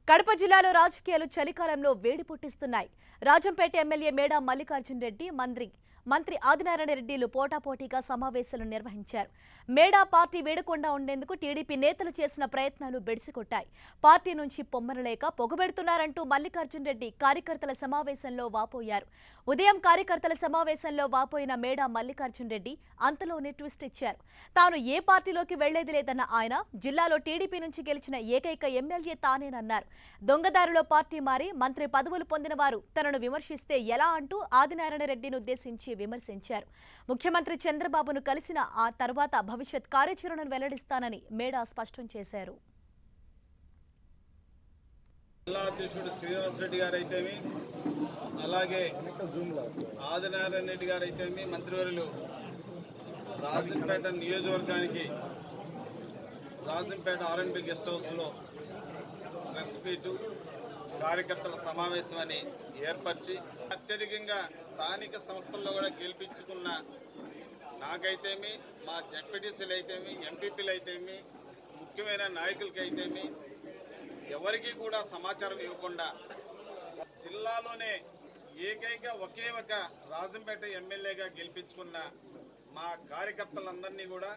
కడప జిల్లాలో రాజకీయాలు చలికాలంలో వేడి పుట్టిస్తున్నాయి. రాజంపేట ఎమ్మెల్యే మేడా మల్లికార్జున రెడ్డి, మంత్రి ఆదినారాయణ రెడ్డిలు పోటాపోటీగా సమావేశాలు నిర్వహించారు. మేడా పార్టీ వేడకుండా ఉండేందుకు టీడీపీ నేతలు చేసిన ప్రయత్నాలు బెడిసికొట్టాయి. పార్టీ నుంచి పొమ్మనలేక పొగబెడుతున్నారంటూ మల్లికార్జున రెడ్డి కార్యకర్తల సమావేశంలో వాపోయారు. ఉదయం కార్యకర్తల సమావేశంలో వాపోయిన మేడా మల్లికార్జున రెడ్డి అంతలోనే ట్విస్ట్ ఇచ్చారు. తాను ఏ పార్టీలోకి వెళ్లేది లేదన్న ఆయన జిల్లాలో టీడీపీ నుంచి గెలిచిన ఏకైక ఎమ్మెల్యే తానేనన్నారు. దొంగదారిలో పార్టీ మారి మంత్రి పదవులు పొందిన వారు తనను విమర్శిస్తే ఎలా అంటూ ఆదినారాయణ రెడ్డిని ఉద్దేశించి విమర్శించారు. ముఖ్యమంత్రి చంద్రబాబును కలిసిన ఆ తర్వాత భవిష్యత్ కార్యాచరణను వెల్లడిస్తానని మేడా స్పష్టం చేశారు. జిల్లా అధ్యక్షుడు శ్రీనివాస్ రెడ్డి గారైతేమి, అలాగే ఆదినారాయణ రెడ్డి గారైతేమి, మంత్రివర్యులు రాజంపేట నియోజకవర్గానికి రాజంపేట ఆర్ఎన్బి గెస్ట్ హౌస్లో ప్రెస్ మీటు కార్యకర్తల సమావేశం అని ఏర్పరిచి అత్యధికంగా స్థానిక సంస్థల్లో కూడా గెలిపించుకున్న నాకైతేమి, మా జడ్పీటీసీలు అయితేమి, ఎంపీపీలు అయితేమి, ముఖ్యమైన నాయకులకి అయితేమి ఎవరికి కూడా సమాచారం ఇవ్వకుండా జిల్లాలోనే ఏకైక ఒకే ఒక రాజంపేట ఎమ్మెల్యేగా గెలిపించుకున్న మా కార్యకర్తలందరినీ కూడా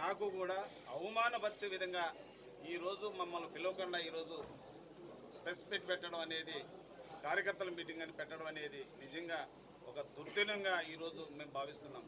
నాకు కూడా అవమానపరిచే విధంగా ఈరోజు మమ్మల్ని పిలవకుండా ఈరోజు ప్రెస్ మీట్ పెట్టడం అనేది, కార్యకర్తల మీటింగ్ అని పెట్టడం అనేది నిజంగా ఒక దుర్దినంగా ఈరోజు మేము భావిస్తున్నాం.